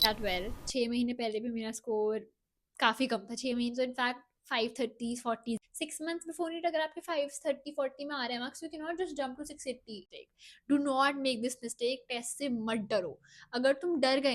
That well 6 महीने पहले भी मेरा स्कोर काफ़ी कम था। 6 महीने तो इनफैक्ट 530 40 6 months बिफोर नीट अगर आपके 530 40 में आ रहे हैं marks, you can not just jump to 680। Do not make this mistake. Test से मत डरो। अगर तुम डर गए,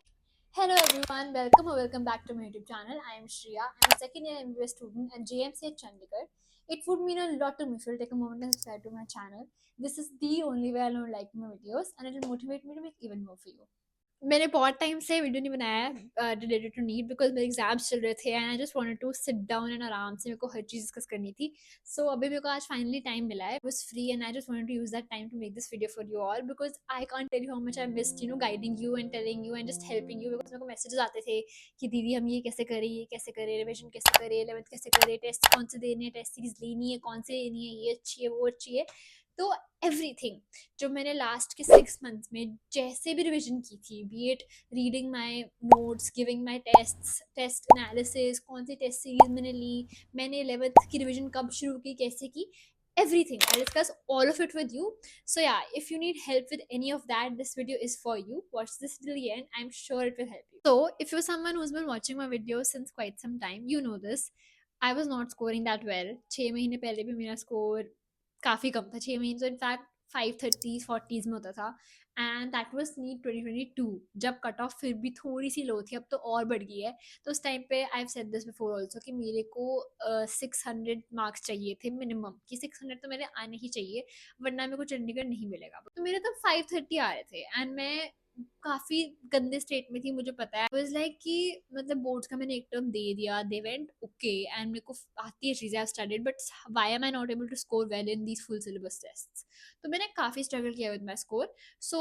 hello everyone, welcome or welcome back to my YouTube channel. I am Shreya. I'm a second year MBA student at JMC at Chandigarh. It would mean a lot to me if you'll take a moment and subscribe to my channel. This is the only way I'll know like my videos and it will motivate me to make even more for you. मैंने बहुत time से video नहीं बनाया related to NEET because मेरे exams चल रहे थे and I just wanted to sit down and आराम से मेरे को हर चीज़ डिस्कस करनी थी। सो अभी मेरे को आज फाइनली टाइम मिला है, was free and I just wanted to use that time to make this video for you all because I can't tell you how much I missed guiding you and telling you and just helping you. Because मेरे को messages आते थे कि दीदी हम ये कैसे करें, ये कैसे करें, रिविजन कैसे करें, 11th कैसे करें, टेस्ट कौन से देने हैं, टेस्ट सीरीज लेनी है, कौन से लेनी है, ये अच्छी है वो अच्छी है। तो एवरीथिंग जो मैंने लास्ट के 6 months में जैसे भी रिविजन की थी, be it reading my notes, giving my test analysis, कौन सी टेस्ट सीरीज मैंने ली, मैंने 11th की रिविजन कब शुरू की, कैसे की, everything I'll discuss all of it with you. So yeah, if you need help with any of that, this video is for you. Watch this till the end. I'm sure it will help you. So if you're someone who's been watching my videos since quite some time, you know this. I was not scoring that well. 6 महीने पहले भी मेरा score काफ़ी कम था। 6 महीने तो in fact 530 40s में होता था एंड दैट वाज नीट 2022 जब कट ऑफ फिर भी थोड़ी सी लो थी, अब तो और बढ़ गई है। तो उस टाइम पे I have said this before also कि मेरे को 600 मार्क्स चाहिए थे मिनिमम, कि 600 तो मेरे आने ही चाहिए वरना मेरे को चंडीगढ़ नहीं मिलेगा। तो मेरे तब 530 आ रहे थे एंड मैं काफ़ी गंदे स्टेट में थी, मुझे पता है। वाज लाइक कि मतलब बोर्ड्स का मैंने एक टर्म दे दिया, दे वेंट ओके एंड मेरे को आती है चीज़ें, I studied but why am I not able to score well in these full syllabus tests. तो मैंने काफ़ी स्ट्रगल किया विद माई स्कोर। सो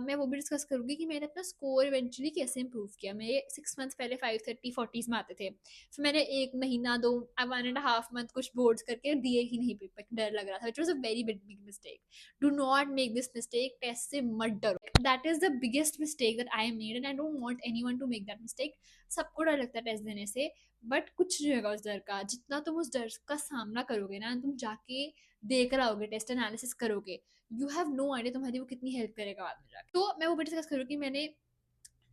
मैं वो भी डिस्कस करूँगी कि मैंने अपना स्कोर इवेंचुअली कैसे इंप्रूव किया। मेरे 6 months पहले 530 40s में आते थे, फिर मैंने 1 महीना 1.5 month कुछ बोर्ड्स करके दिए ही नहीं पेपर, डर लग रहा था, which was a very big mistake. Do not make this mistake. Test से मत डरो। That is the biggest mistake that I made and I don't want anyone to make that mistake. सबको डर लगता है टेस्ट देने से, बट कुछ नहीं होगा उस डर का। जितना तुम उस डर का सामना करोगे ना, तुम जाके देख रहा होगे, टेस्ट एनालिसिस करोगे, यू हैव नो आइडिया तुम्हारी वो कितनी हेल्प करेगा बाद में जाकर। तो मैं वो भी डिस्कस करूँगी। मैंने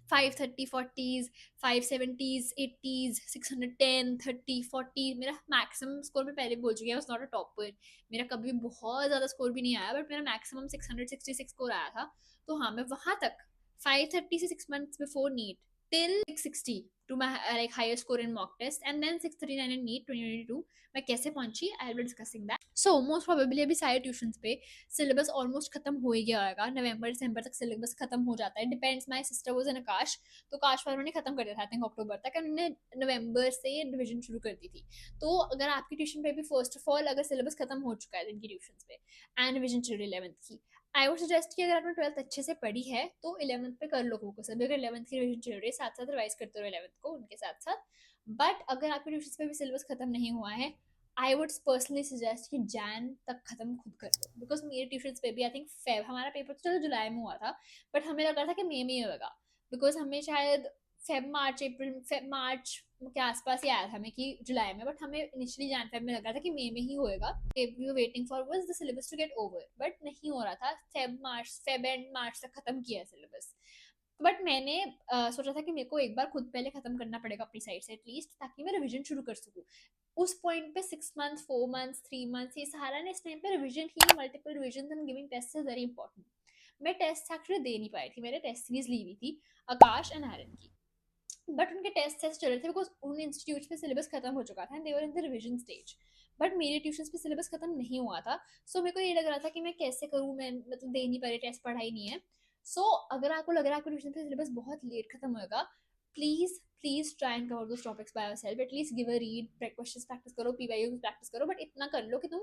530 40s, 570s 80s, 610 30 40, मेरा मैक्सिमम स्कोर मैं पहले बोल चुकी हूँ, नॉट अ टॉपर। मेरा कभी बहुत ज़्यादा स्कोर भी नहीं आया, बट मेरा मैक्सिमम 666 स्कोर आया था। तो हाँ, मैं वहाँ तक 530 से 6 months before NEET till 660 to my like higher score in mock test and then 639 in NEET 2022 मैं कैसे पहुंची, I will be discussing that. So most probably अभी सारे ट्यूशंस पे सिलेबस ऑलमोस्ट खत्म हो ही गया होगा। नवंबर दिसंबर तक सिलेबस खत्म हो जाता है, depends. My sister was in Aakash, तो काश वालों ने खत्म कर दिया था आई थिंक अक्टूबर तक, एंड उन्होंने नवंबर से डिवीजन शुरू कर दी थी। तो अगर आपकी ट्यूशन पे भी फर्स्ट ऑफ ऑल अगर सिलेबस खत्म हो चुका है इनकी ट्यूशन पे एंड डिवीजन चल रही 11th की, आई वुड सजेस्ट कि अगर आपने 12th अच्छे से पढ़ी है तो 11th पे कर लो फोकस। अभी अगर 11th की रिवीजन चल रही है, साथ साथ रिवाइज करते रहो 11th को उनके साथ साथ। बट अगर आपके ट्यूशन पे भी सिलेबस खत्म नहीं हुआ है, आई वुड पर्सनली सजेस्ट कि जैन तक खत्म खुद कर दो। बिकॉज मेरे ट्यूशन पे भी आई थिंक फेब, हमारा पेपर तो चलो जुलाई में हुआ था, बट हमें लग रहा था कि मई में ही होगा। बिकॉज हमें शायद फेब मार्च के आसपास ही आया था हमें कि जुलाई में, बट हमें इनिशियली जैन फेब में लग रहा था कि मई में ही होएगा। We were waiting for was the syllabus to get over, but नहीं हो रहा था। फेब एंड मार्च तक खत्म किया सिलेबस। बट मैंने सोचा था कि मेरे को एक बार खुद पहले खत्म करना पड़ेगा अपनी साइड से एटलीस्ट, ताकि मैं रिविजन शुरू कर सकूँ। उस पॉइंट पे 6 months 4 months 3 months ये सहारा ने, इस टाइम पे रिविजन ही, multiple revision and giving test is very important. मैं टेस्ट एक्चुअली दे नहीं पाई थी, मैंने टेस्ट सीरीज ली हुई थी आकाश एंड आर्यन की, बट उनके टेस्ट चल रहे थे बिकॉज उन इंस्टीट्यूट पे सिलेबस खत्म हो चुका था and they were in the revision stage. But मेरे ट्यूशन पे सिलेबस खत्म नहीं हुआ था। सो मेरे को ये लग रहा था कि मैं कैसे करूँ, मैं मतलब दे नहीं पा रही, टेस्ट पढ़ाई नहीं है। सो अगर आपको लग रहा है आपके ट्यूशन पे सिलेबस बहुत लेट खत्म होगा, please try and cover those topics by yourself. At least give a read, questions practice करो, पीवाईक्यूज प्रैक्टिस करो, बट इतना कर लो कि तुम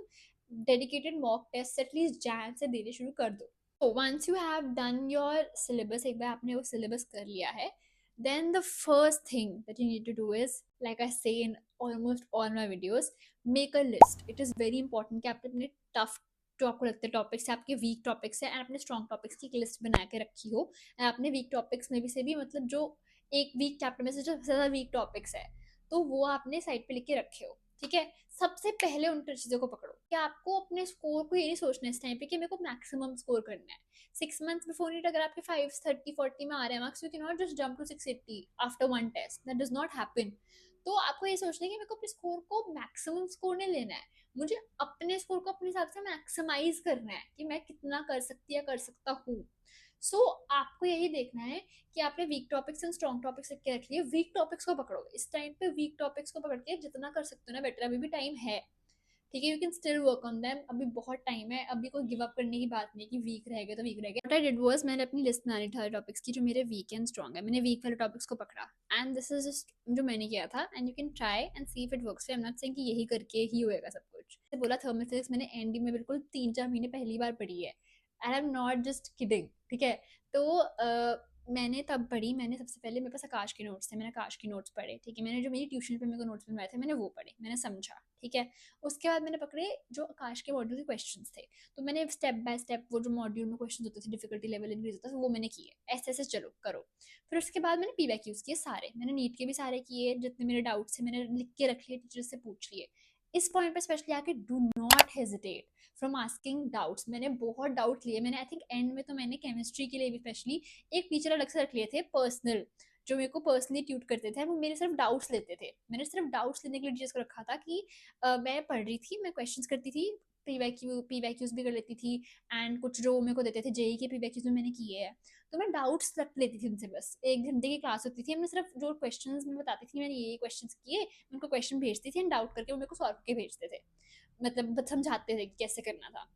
डेडिकेटेड मॉक टेस्ट एटलीस्ट जैन से देने शुरू कर दो। तो once you have done your syllabus, एक बार आपने वो सिलेबस कर लिया है, then the first thing that you need to do is, like I say in almost all my videos, make a list. It is very important कि आप अपने टफ जो आपको लगते हैं टॉपिक्स है, आपके वीक टॉपिक्स है, एंड अपने स्ट्रॉन्ग टॉपिक्स की एक लिस्ट बना के रखी हो। एंड अपने वीक टॉपिक्स में भी से भी मतलब जो एक वीक चैप्टर में से जो सबसे ज़्यादा वीक टॉपिक्स है, तो वो आपने साइड पे लिख के रखे हो। ठीक है, सबसे पहले उन चीज़ों को पकड़ो कि आपको अपने स्कोर को ये नहीं सोचना इस टाइम पे कि मेरे को मैक्सिमम स्कोर करना है। 6 मंथ्स बिफोर नीट अगर आपके 530-40 में आ रहे हैं marks, you can not just jump to 680 after one test, that does not happen. तो आपको ये सोचना है कि मेरे को अपने स्कोर को मैक्सिमम स्कोर नहीं लेना है, मुझे अपने स्कोर को अपने हिसाब से मैक्सिमाइज करना है कि मैं कितना कर सकती या कर सकता हूँ। सो आपको यही देखना है कि आपने weak topics and strong topics लिख के रख लिए, वीक टॉपिक्स को पकड़ो इस टाइम पे, वीक टॉपिक्स को पकड़ के जितना कर सकते हो ना बेटर, अभी भी टाइम है, ठीक है, you can still work on them, अभी बहुत टाइम है, अभी कोई गिव अप करने की बात नहीं कि वीक रह गया तो वीक रह गया। व्हाट आई डिड वाज मैंने अपनी लिस्ट बना ली थी टॉपिक्स की जो मेरे वीक एंड स्ट्रॉन्ग है, मैंने वीक वाले टॉपिक्स को पकड़ा एंड दिस इज जस्ट जो मैंने किया था, and you can try and see if it works. I am not saying कि यही करके ही होएगा सब कुछ। बोला थर्मोफिजिक्स मैंने एनडी में बिल्कुल 3-4 महीने पहली बार पढ़ी है, and I am not just kidding, ठीक है। तो मैंने तब पढ़ी, मैंने सबसे पहले मेरे पास आकाश के नोट्स थे, मैंने आकाश के नोट्स पढ़े, ठीक है, मैंने जो मेरी ट्यूशन पे मेरे को नोट्स बनवाए थे मैंने वो पढ़े, मैंने समझा, ठीक है। उसके बाद मैंने पकड़े जो आकाश के मॉड्यूल के क्वेश्चंस थे, तो मैंने स्टेप बाय स्टेप वो जो मॉड्यूल में क्वेश्चंस होते थे डिफिकल्टी लेवल इंक्रीज होता था वो मैंने किए, ऐसे ऐसे चलो करो। फिर उसके बाद मैंने पीवाईक्यूज किए सारे, मैंने नीट के भी सारे किए, जितने मेरे डाउट्स थे मैंने लिख के रख लिए, टीचर से पूछ लिए। इस पॉइंट पे स्पेशली आके do not hesitate from asking doubts, मैंने बहुत डाउट लिए, मैंने आई थिंक एंड में तो मैंने केमिस्ट्री के लिए भी स्पेशली एक टीचर अलग से रख लिए थे पर्सनल, जो मेरे को पर्सनली ट्यूट करते थे, वो मेरे सिर्फ डाउट्स लेते थे, मैंने सिर्फ डाउट्स लेने के लिए टीचर्स को रखा था कि मैं पढ़ रही थी, मैं क्वेश्चंस करती थी, पीवाईक्यूज भी कर लेती थी, एंड कुछ जो मेरे को देते थे जेई के पीवाईक्यूज में मैंने किए हैं, तो मैं डाउट्स रख लेती थी उनसे, बस 1 घंटे की क्लास होती थी, मैं सिर्फ जो क्वेश्चंस मैं बताती थी मैंने ये क्वेश्चंस किए, मैं उनको क्वेश्चन भेजती थी एंड डाउट करके वो मेरे को सॉल्व करके भेजते थे, मतलब समझाते थे कि कैसे करना था।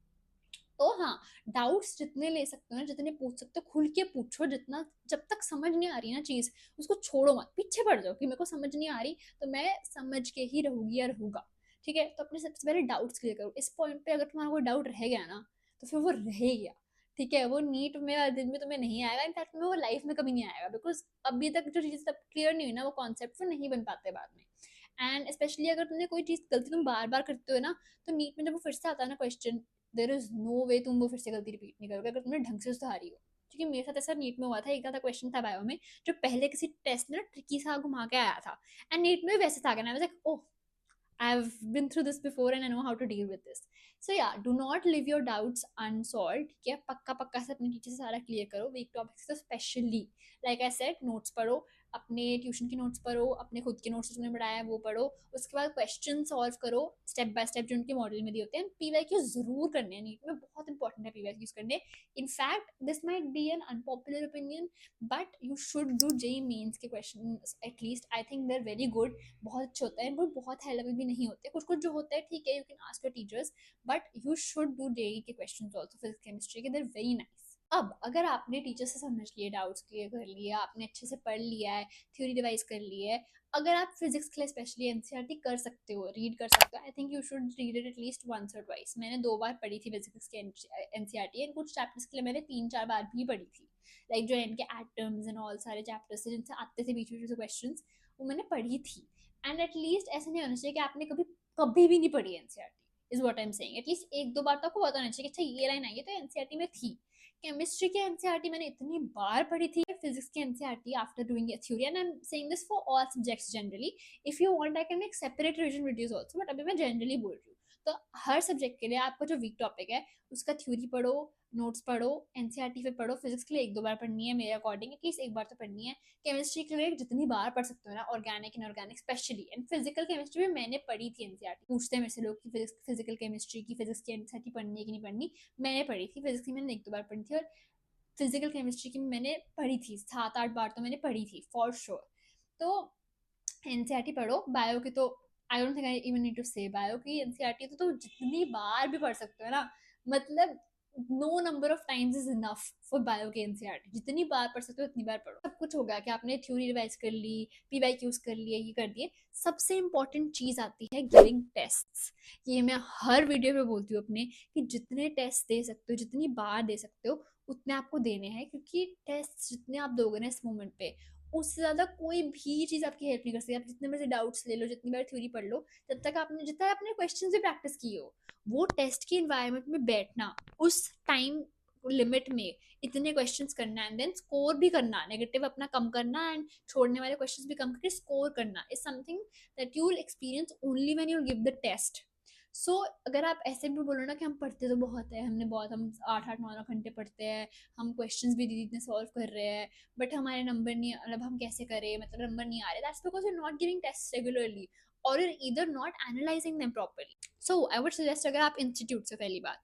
तो हाँ, डाउट्स जितने ले सकते हो ना, जितने पूछ सकते हो खुल के पूछो, जितना, जब तक समझ नहीं आ रही ना चीज उसको छोड़ो मत, पीछे पड़ जाओ कि मेरे को समझ नहीं आ रही तो मैं समझ के ही रहूंगी या रहूंगा, ठीक है। तो अपने सबसे पहले डाउट्स क्लियर करो, इस पॉइंट पे अगर तुम्हारा कोई डाउट रह गया ना तो फिर वो रह गया, ठीक है, वो नीट में दिन में तुम्हें नहीं आएगा, इनफैक्ट में वो लाइफ में कभी नहीं आएगा, बिकॉज अभी तक जो चीज तब क्लियर नहीं हुई ना वो कॉन्सेप्ट वो नहीं बन पाते बाद में। एंड स्पेशली अगर तुमने कोई चीज गलती तुम बार बार करते हो ना, तो नीट में जब वो फिर से आता है ना क्वेश्चन, देर इज नो वे तुम वो फिर से गलती रिपीट नहीं करोगे अगर तुमने ढंग से सुधारी हो, क्योंकि मेरे साथ ऐसा नीट में हुआ था, एक आधा क्वेश्चन था बायो में जो पहले किसी टेस्ट में ना ट्रिकी सा घुमा के आया था, एंड नीट में वैसे था, I was like oh I've been through this before and I know how to deal with this. So yeah, do not leave your doubts unsolved. ठीक है, पक्का पक्का से अपने टीचर से सारा क्लियर करो, वीक टॉपिक्स तो specially, like I said, notes पढ़ो, अपने ट्यूशन की नोट्स पढ़ो, अपने खुद के नोट्स तुमने पढ़ाया है वो पढ़ो, उसके बाद क्वेश्चन सॉल्व करो स्टेप बाय स्टेप जो उनके मॉडल में दिए होते हैं। पीवाईक्यू जरूर करने हैं, नीट में बहुत इंपॉर्टेंट है पीवाईक्यूज करने। In fact this might be an unpopular opinion, but you should do JEE Mains के question at least, I think they are very good, बहुत अच्छे होते हैं, वो बहुत हाई लेवल भी नहीं होते, कुछ कुछ जो होते हैं ठीक है, you can ask your teachers, but you should do JEE के क्वेश्चंस आल्सो, फिजिक्स केमिस्ट्री के, दे आर वेरी नाइस। अब अगर आपने टीचर से समझ लिए, डाउट्स क्लियर कर लिया, आपने अच्छे से पढ़ लिया है, थ्योरी रिवाइज कर ली है, अगर आप फिजिक्स के लिए स्पेशली एनसीईआरटी कर सकते हो, रीड कर सकते हो, I think you should read it at least once और ट्वाइस। मैंने 2 बार पढ़ी थी फिजिक्स के एनसीईआरटी, एंड कुछ चैप्टर्स के लिए मैंने 3-4 बार भी पढ़ी थी, लाइक जो इनके एटम्स एंड ऑल सारे चैप्टर्स थे जिनसे आते थे बीच बीच में क्वेश्चंस, वो मैंने पढ़ी थी। एंड एटलीस्ट ऐसा नहीं होना चाहिए कि आपने कभी कभी भी नहीं पढ़ी NCERT, is what I am saying, at least 1-2 बार तो आपको पता होना चाहिए कि अच्छा ये लाइन आई है तो एनसीईआरटी में थी। केमिस्ट्री के एनसीईआरटी मैंने इतनी बार पढ़ी थी, फिजिक्स के NCERT after doing a theory, and I am saying this for all subjects generally, if you want I can make separate revision videos also, but अभी मैं जनरली बोल रही हूँ। तो हर सब्जेक्ट के लिए आपका जो वीक टॉपिक है उसका थ्योरी पढ़ो, नोट्स पढ़ो, एनसीईआरटी फिर पढ़ो, फिजिक्स के लिए 1-2 बार पढ़नी है मेरे अकॉर्डिंग, एटलीस्ट 1 बार तो पढ़नी है। केमिस्ट्री के लिए जितनी बार पढ़ सकते हो ना, organic inorganic specially, and physical chemistry भी मैंने पढ़ी थी एनसीईआरटी, पूछते हैं मेरे से लोग कि फिजिकल केमिस्ट्री की फिजिक्स की एनसीईआरटी पढ़नी है कि नहीं पढ़नी, मैंने पढ़ी थी, फिजिक्स की मैंने 1-2 बार पढ़ी थी, और फिजिकल केमिस्ट्री की मैंने पढ़ी थी 7-8 बार तो मैंने पढ़ी थी फॉर श्योर। तो एनसीईआरटी पढ़ो, बायो की तो I don't think I even need to say, bio की एनसीईआरटी तो जितनी बार भी पढ़ सकते हो ना, मतलब no number of times is enough for bio की एनसीईआरटी, जितनी बार पढ़ सकते हो उतनी बार पढ़ो। सब कुछ हो गया कि आपने थ्योरी रिवाइज कर ली, पीवाईक्यूज कर लिए, ये कर दिए, सबसे इंपॉर्टेंट चीज आती है गिविंग टेस्ट्स। ये मैं हर वीडियो में बोलती हूँ अपने कि जितने टेस्ट दे सकते हो, जितनी बार दे सकते हो उतने आपको देने हैं, क्योंकि टेस्ट जितने आप दोगे ना इस मोमेंट पे, उससे ज्यादा कोई भी चीज आपकी हेल्प नहीं कर सकती। आप जितने बार से डाउट्स ले लो, जितनी बार थ्योरी पढ़ लो, जब तक आपने जितना आपने क्वेश्चंस भी प्रैक्टिस किए हो, वो टेस्ट की एनवायरनमेंट में बैठना, उस टाइम लिमिट में इतने क्वेश्चंस करना एंड देन स्कोर भी करना, नेगेटिव अपना कम करना एंड छोड़ने वाले क्वेश्चंस भी कम करके स्कोर करना is something that you will experience only when you give the test. So अगर आप ऐसे भी बोलो ना कि हम पढ़ते तो बहुत है, हम 8-8 9 9 घंटे पढ़ते हैं, हम क्वेश्चंस भी दीदी इतने सॉल्व कर रहे हैं, बट हमारे नंबर नहीं, मतलब हम कैसे करें, मतलब नंबर नहीं आ रहे, that's because you not giving test regularly और you're either not analyzing them properly. So I would suggest अगर आप इंस्टीट्यूट से, पहली बात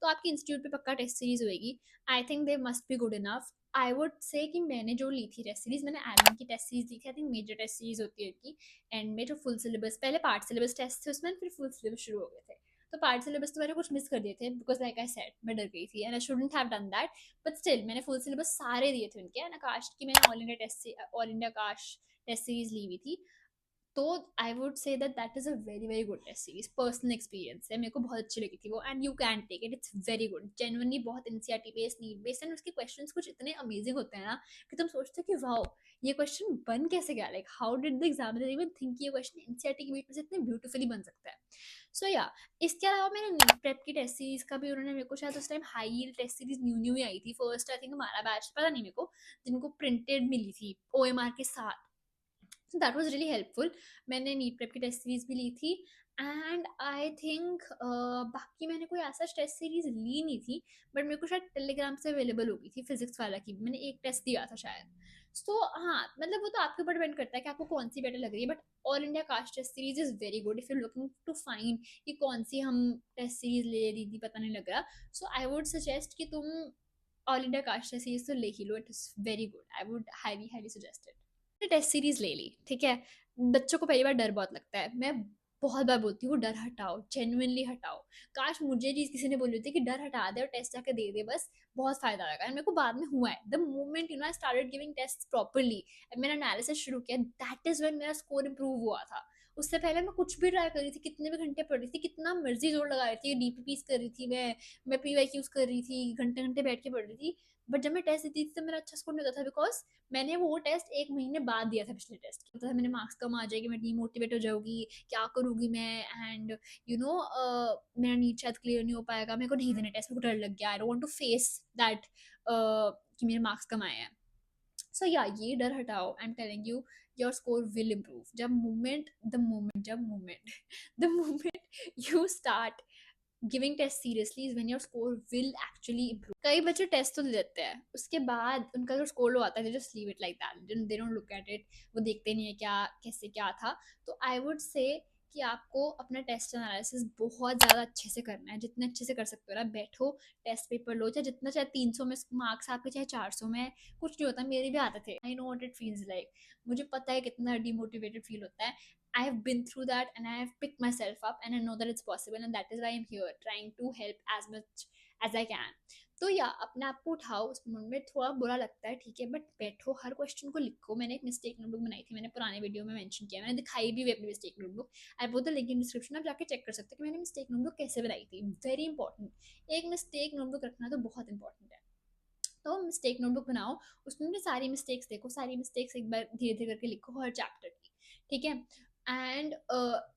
तो आपकी इंस्टीट्यूट पे पक्का टेस्ट सीरीज होगी. I think they must be good enough. I would say कि मैंने जो ली थी टेस्ट सीरीज, मैंने एलएम की टेस्ट सीरीज ली थी. I think major test series होती है उनकी, एंड में जो फुल सिलेबस, पहले पार्ट सिलेबस टेस्ट थे उसमें, फिर फुल सिलेबस शुरू हो गए थे. तो पार्ट सिलेबस तो मैंने कुछ मिस कर दिए थे बिकॉज लाइक आई सेड मैं डर गई थी and I shouldn't have done that. But still मैंने फुल सिलेबस सारे दिए थे उनके. एंड आकाश की मैंने all India Aakash test series ली हुई थी. तो I would say that is a very very good test series. Personal experience है, मेरे को बहुत अच्छी लगी थी वो. And you can take it, it's very good, genuinely बहुत NCERT based, NEET based, and उसके क्वेश्चंस कुछ इतने अमेजिंग होते हैं ना कि तुम सोचते हो कि वाओ ये क्वेश्चन बन कैसे गया, like how did the examiner even think ये क्वेश्चन एनसीईआरटी के बीच में से इतने ब्यूटीफुली बन सकता है. सो या इसके अलावा मैंने नीट प्रेप की टेस्ट सीरीज का भी, उन्होंने मेरे को शायद उस time high yield test series new ही आई थी फर्स्ट, आई थिंक हमारा बैच, पता नहीं मेरे को, जिनको प्रिंटेड मिली थी ओएमआर के साथ. So that was really helpful. मैंने नीट प्रेप की टेस्ट सीरीज भी ली थी. एंड आई थिंक बाकी मैंने कोई ऐसा टेस्ट सीरीज ली नहीं थी, बट मेरे को शायद टेलीग्राम से अवेलेबल होगी थी फिजिक्स वाला की, मैंने एक टेस्ट दिया था शायद. सो हाँ, मतलब वो तो आपके ऊपर डिपेंड करता है कि आपको कौन सी बेटर लग रही है. But all India cast test series is very good if you looking to find कि कौन सी हम टेस्ट सीरीज ले रही थी, पता नहीं लग रहा. सो आई वुड सजेस्ट कि तुम all India cast test series तो ले ही लो, it is very good. I would highly highly suggest it. Test series ले ली, ठीक है. बच्चों को पहली बार डर बहुत लगता है, मैं बहुत बार बोलती हूँ डर हटाओ, जेन्युइनली हटाओ. काश मुझे चीज किसी ने बोली होती कि डर हटा दे और टेस्ट जाके दे दे, बस बहुत फायदा लगा. मेरे को बाद में हुआ है, the moment you know I started giving test properly, मैंने एनालिसिस शुरू किया, दैट इज व्हेन मेरा स्कोर इंप्रूव हुआ था. उससे पहले मैं कुछ भी ट्राई कर रही थी, कितने भी घंटे पढ़ रही थी, कितना मर्जी जोर लगा रही थी, डीपीपीस कर रही थी, मैं पीवाईक्यूज कर रही थी, घंटे घंटे बैठ के पढ़ रही थी. बट जब मैं टेस्ट देती थी तो मेरा अच्छा स्कोर नहीं होता था, बिकॉज मैंने वो टेस्ट 1 महीने बाद दिया था पिछले टेस्ट की. तो मेरे मार्क्स कम आ जाएगी, मैं डीमोटिवेट हो जाऊंगी, क्या करूंगी मैं, एंड यू नो मेरा नीट शायद क्लियर नहीं हो पाएगा, मेरे को नहीं देने टेस्ट, मेरे को डर लग गया, I don't want to face that कि मेरे मार्क्स कम आए हैं. सो या ये डर हटाओ, I am telling you your score will improve. The moment you start giving test seriously is when your score will actually improve. कई बच्चे टेस्ट तो देते हैं, उसके बाद उनका जो स्कोर लो आता है, just leave it like that, they don't look at it, वो देखते नहीं है क्या कैसे क्या था. तो आई वुड से कि आपको अपना टेस्ट एनालिसिस बहुत ज़्यादा अच्छे से करना है, जितने अच्छे से कर सकते हो ना. बैठो, टेस्ट पेपर लो, चाहे जितना, चाहे 300 में मार्क्स आपके, चाहे 400 में, कुछ नहीं होता. मेरे भी आते थे, I know what it feels like, मुझे पता है कितना डिमोटिवेटेड फील होता है. I have been through that and I have picked myself up and I know that it's possible, and that is why I'm here trying to help as much as I can. तो या अपने आप को उठाओ, उस moment में थोड़ा बुरा लगता है, ठीक है, बट बैठो, हर क्वेश्चन को लिखो. मैंने एक मिस्टेक नोटबुक बनाई थी, मैंने पुराने वीडियो में मेंशन किया, मैंने दिखाई भी अपनी मिस्टेक नोटबुक. आई वो द लिंक इन डिस्क्रिप्शन, आप जाके चेक कर सकते हैं कि मैंने मिस्टेक नोटबुक कैसे बनाई थी. वेरी इंपॉर्टेंट, एक मिस्टेक नोटबुक रखना तो बहुत इंपॉर्टेंट है. तो मिस्टेक नोटबुक बनाओ, उसमें भी सारी मिस्टेक्स देखो, सारी मिस्टेक्स एक बार धीरे धीरे करके लिखो हर चैप्टर की, ठीक है. एंड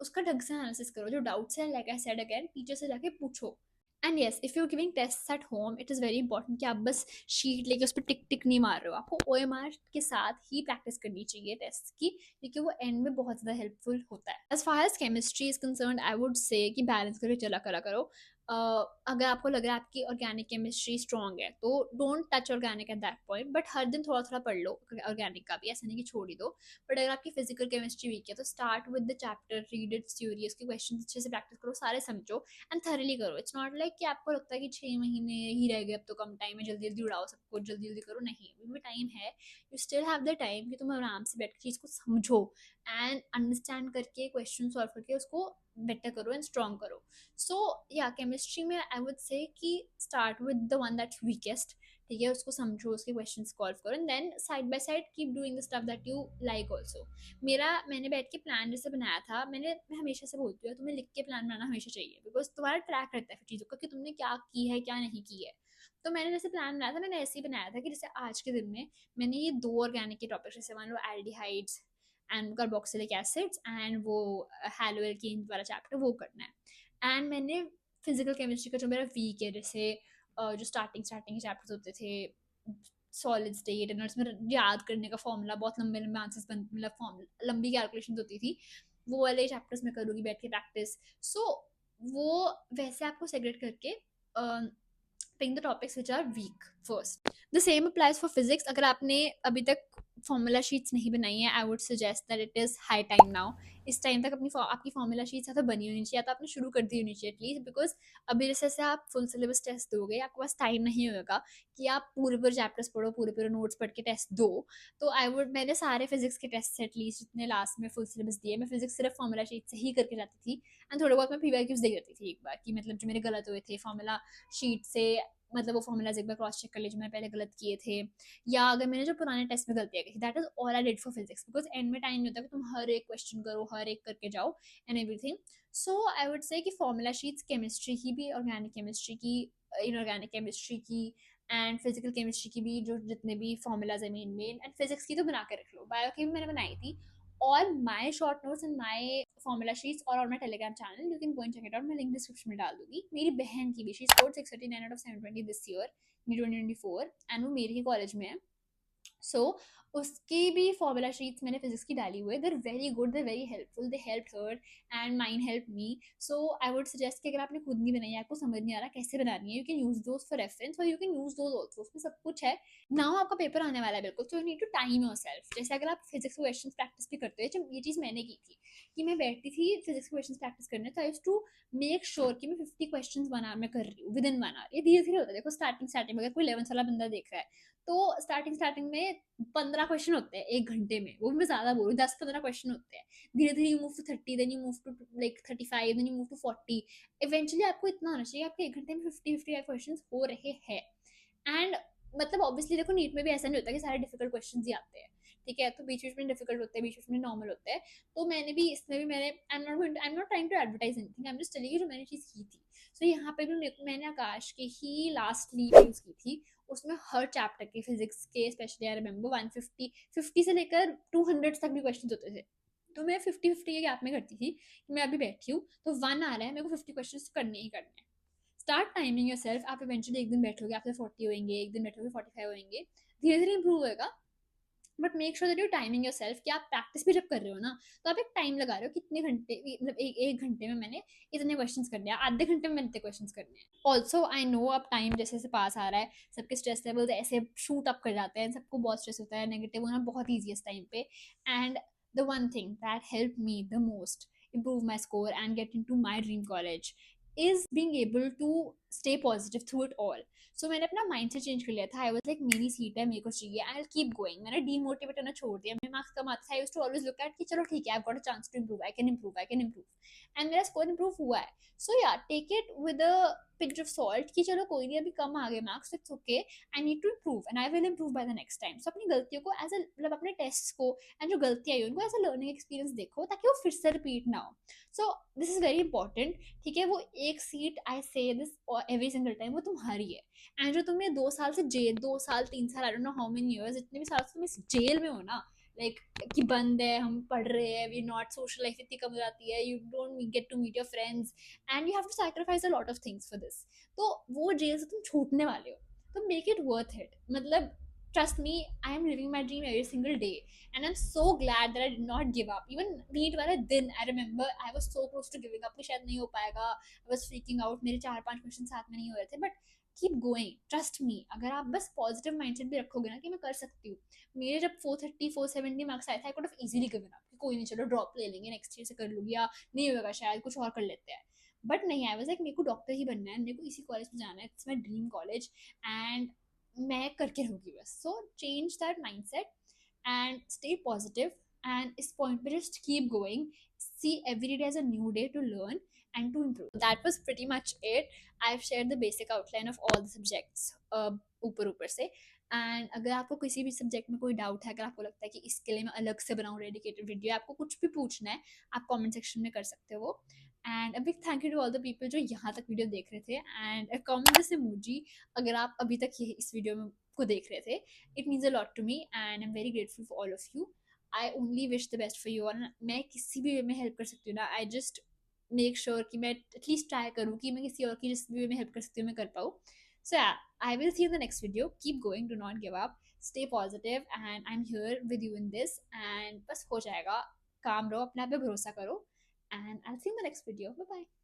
उसका ढंग से एनालिसिस करो, जो डाउट्स है like I said again, teacher से जाके पूछो. And yes, if you giving test at home, it is very important कि आप बस शीट लेके उस पर टिक टिक नहीं मार रहे हो. आपको ओएमआर के साथ ही प्रैक्टिस करनी चाहिए टेस्ट की, क्योंकि वो एंड में बहुत ज़्यादा हेल्पफुल होता है. As far as chemistry is concern, I would say कि बैलेंस करके चला करा करो. अगर आपको लग रहा है आपकी ऑर्गेनिक केमिस्ट्री स्ट्रॉन्ग है तो don't touch organic at that point, but हर दिन थोड़ा थोड़ा पढ़ लो ऑर्गेनिक का भी, ऐसा नहीं कि छोड़ ही दो. बट अगर आपकी फिजिकल केमिस्ट्री वीक है तो start with the chapter, read it's theory, उसके क्वेश्चन अच्छे से प्रैक्टिस करो, सारे समझो एंड थरली करो. इट्स नॉट लाइक कि आपको लगता है कि 6 महीने ही रह गए, अब तो कम टाइम है, जल्दी जल्दी उड़ाओ सब कुछ, जल्दी जल्दी करो. नहीं, अभी भी टाइम है, you still have the time कि तुम आराम से बैठ के चीज़ को समझो एंड अंडरस्टैंड करके, क्वेश्चन सॉल्व करके उसको बेटर करो एंड स्ट्रॉन्ग करो. सो या केमिस्ट्री में आई वुड से कि start with the one that's weakest, ठीक है, उसको समझो, उसके क्वेश्चन सॉल्व करो, and then side by side keep doing the stuff that you like also. मैंने बैठ के प्लान जैसे बनाया था, मैं हमेशा से बोलती हूँ तुम्हें लिख के प्लान बनाना हमेशा चाहिए, बिकॉज तुम्हारा ट्रैक रहता है फिर चीज़ों का कि तुमने क्या की है क्या नहीं की है. तो मैंने जैसे प्लान बनाया था, मैंने ऐसे ही बनाया था कि जैसे आज के दिन में मैंने ये 2 ऑर्गेनिक के टॉपिक, जैसे मान लो aldehydes and carboxylic acids and वो हैलोएल्कीन वाला चैप्टर वो करना है. एंड मैंने फिजिकल केमिस्ट्री का जो मेरा वीक है, जैसे जो स्टार्टिंग स्टार्टिंग के चैप्टर्स होते थे, सॉलिड स्टेट एंड उसमें याद करने का फॉर्मूला, बहुत लंबे लंबे आंसर्स बन, मतलब फॉर्मूला लंबी कैलकुलेशन होती थी, वो वाले चैप्टर्स में करूँगी बैठ के प्रैक्टिस. सो वो वैसे आपको सेग्रेट करके pick the topics which are weak first. The same applies for physics. अगर आपने अभी तक फॉर्मूला शीट्स नहीं बनाई है, आई would suggest that it is high time now. इस टाइम तक अपनी आपकी फॉर्मूला शीट्स या तो बनी होनी चाहिए या तो आपने शुरू कर दी होनी चाहिए एटलीस्ट, बिकॉज अभी जैसे आप फुल सिलेबस टेस्ट दोगे, आपके पास टाइम नहीं होगा कि आप पूरे पूरे चैप्टर्स पढ़ो, पूरे पूरे नोट्स पढ़ के टेस्ट दो. तो आई वुड, मैंने सारे फिजिक्स के टेस्ट एटलीस्ट जितने लास्ट में फुल सिलेबस दिए, मैं फिजिक्स सिर्फ फॉर्मूला शीट से ही करके जाती थी. एंड थोड़े बहुत मैं पीवाईक्यूज दे देती थी एक बार कि मतलब जो मेरे गलत हुए थे फॉर्मूला शीट से, मतलब वो फॉर्मूलाज एक बार क्रॉस चेक कर लीजिए, मैंने पहले गलत किए थे, या अगर मैंने जो पुराने टेस्ट में गलतियाँ की थी. That is all I did for physics, because and में टाइम नहीं होता कि तुम हर एक क्वेश्चन करो, हर एक करके जाओ and everything. So I would say कि फॉर्मूला शीट्स केमिस्ट्री की भी, ऑर्गेनिक केमिस्ट्री की, इनऑर्गेनिक केमिस्ट्री की एंड फिजिकल केमिस्ट्री की भी, जो जितने भी फॉर्मूलाज है मेन मेन, एंड फिजिक्स की तो बना के रख लो. बायो की भी मैंने बनाई थी. all my short notes and my formula sheets are on my telegram channel. You can go and check it out. मैं link description में डाल दूंगी. मेरी बहन की भी, she scored 639 out of 720 this year, 2024, and वो मेरे ही कॉलेज में है. सो उसकी भी फॉर्मूला शीट्स मैंने फिजिक्स की डाली हुई है. They're very good, they're very helpful, they help her and mine help me. So I would suggest कि अगर आपने खुद नहीं बनाई है, आपको समझ नहीं आ रहा कैसे बनानी है, you can use those for reference और you can use those also. उसमें सब कुछ है. नाउ आपका पेपर आने वाला है बिल्कुल, so you need to time yourself. जैसे अगर आप फिजिक्स के क्वेश्चन प्रैक्टिस भी करते हो, ये चीज़ मैंने की थी कि मैं बैठती थी फिजिक्स के क्वेश्चन प्रैक्टिस करने, तो I used to make sure कि मैं 50 क्वेश्चन मैं कर रही हूँ विद इन 1 आवर. ये धीरे धीरे होता है. देखो स्टार्टिंग स्टार्टिंग में अगर कोई 11th वाला बंदा देख रहा है, तो स्टार्टिंग स्टार्टिंग में 15 क्वेश्चन होते हैं 1 घंटे में, वो भी मैं ज्यादा बोलूँ, 10-15 क्वेश्चन होते हैं. धीरे धीरे you move to 30, then you move to like 35, then you move to 40. Eventually आपको इतना होना चाहिए आपके 1 घंटे में 50-55 क्वेश्चन हो रहे हैं. एंड मतलब ऑब्वियसली देखो नीट में भी ऐसा नहीं होता कि सारे डिफिकल्ट क्वेश्चन ही आते हैं, ठीक है, तो बीच बीच में डिफिकल्ट होते हैं, बीच बीच में नॉर्मल होते हैं. तो मैंने भी इसमें भी मैंने, I am not trying to advertise anything, I am just telling you जो मैंने चीज़ की थी. सो यहाँ पे भी मैंने आकाश के ही लास्ट लीव यूज की थी. उसमें हर चैप्टर के फिजिक्स के स्पेशली आई रिमेंबर 150 से लेकर 200 तक भी क्वेश्चन होते थे. तो मैं 50-50 के गैप में करती थी कि मैं अभी बैठी हूँ तो 1 आ रहा है, मेरे को 50 क्वेश्चन करने ही करने हैं. Start timing your self. आप इवेंचुअली एक दिन बैठोगे आपसे 40 होंगे, एक दिन बैठोगे 45 होंगे, धीरे धीरे इंप्रूव होएगा. But make sure that you timing your self कि आप प्रैक्टिस भी जब कर रहे हो ना, तो आप एक टाइम लगा रहे हो कितने घंटे, मतलब एक घंटे में मैंने इतने क्वेश्चंस करने हैं, आधे घंटे में मैंने इतने क्वेश्चंस करने हैं. ऑल्सो आई नो अब टाइम जैसे जैसे पास आ रहा है, सबके स्ट्रेस लेवल्स ऐसे शूट अप कर जाते हैं, सबको बहुत स्ट्रेस होता है, नेगेटिव होना बहुत ईजी है इस टाइम पे. And the one thing that help me the most improve my score and get into my dream college is being able to stay positive through it all. So मैंने अपना mind से change कर लिया था. I was like मेरी seat है, मेरे को चाहिए, आई विल कीप गोइंग. मैंने डीमोटिवेट होना छोड़ दिया. मेरे मार्क्स कम आते थे, I used to always look at कि चलो ठीक है, I have got a chance to improve, I can improve, I can improve. And मेरा स्कोर इंप्रूव हुआ है. So yeah take it with a pinch of salt कि चलो कोई नहीं, अभी कम आ गए marks, it's okay, I need to improve and I will improve by the next time. So अपनी गलतियों को एज अ, मतलब अपने टेस्ट को एंड जो गलतियां आई उनको एज अ लर्निंग एक्सपीरियंस देखो, ताकि वो फिर से रिपीट ना हो. So this is very important. ठीक है, वो एक सीट, आई से दिस एवरी सिंगल टाइम, वो तुम्हारी है. एंड जो तुमने 2 साल से जेल, 2 साल 3 साल, I don't know how many years, इतने भी साल से तुम इस जेल में हो ना, लाइक कि बंद है, हम पढ़ रहे हैं, वी नॉट, सोशल लाइफ इतनी कम हो जाती है, you don't get to meet your friends and you have to sacrifice a lot of things for this. तो वो जेल से तुम छूटने वाले हो, तो मेक इट वर्थ इट. मतलब trust me, I am living my dream every single day and I'm so glad that I did not give up. Even meet वाले दिन, I remember I was so close to giving up कि शायद नहीं हो पाएगा, I was freaking out, मेरे 4-5 question साथ में नहीं हो रहे थे, but keep going, trust me. अगर आप बस पॉजिटिव माइंडसेट भी रखोगे ना कि मैं कर सकती हूँ. मेरे जब 430-470 मार्क्स आए थे, I could have easily given up कि कोई नहीं, चलो ड्रॉप ले लेंगे, नेक्स्ट ईयर से कर लूंगी, या नहीं होगा शायद, कुछ और कर लेते हैं. बट नहीं, आई वाज लाइक मेरे को डॉक्टर ही बनना है, मेरे को इसी कॉलेज में जाना है, it's my dream college and मैं करके रहूंगी बस. So change that mindset and stay positive and इस पॉइंट पे just keep going. See every day as a new day to learn and to improve. That was pretty much it. I've shared the basic outline of all the subjects ऊपर ऊपर से. And अगर आपको किसी भी subject में कोई doubt है, अगर आपको लगता है कि इसके लिए मैं अलग से बनाऊँ डेडिकेटेड वीडियो, आपको कुछ भी पूछना है, आप कमेंट सेक्शन में कर सकते हो. And a big thank you to all the people जो यहाँ तक वीडियो देख रहे थे. एंड कमेंट दिस इमोजी अगर आप अभी तक ये इस वीडियो में को देख रहे थे. It means a lot to me and I am very grateful for all of you. I only wish the best for you. और मैं किसी भी वे में हेल्प कर सकती हूँ ना, आई जस्ट मेक श्योर कि मैं एटलीस्ट ट्राई करूँ कि मैं किसी और की जिस भी वे में हेल्प कर सकती हूँ मैं कर पाऊँ. So yeah, I will see you in the next video. Keep going, do not give up, stay positive, and I'm here with you in this. And बस हो जाएगा, काम रहो, अपने आप पे भरोसा करो, and I'll see you in the next video. Bye bye.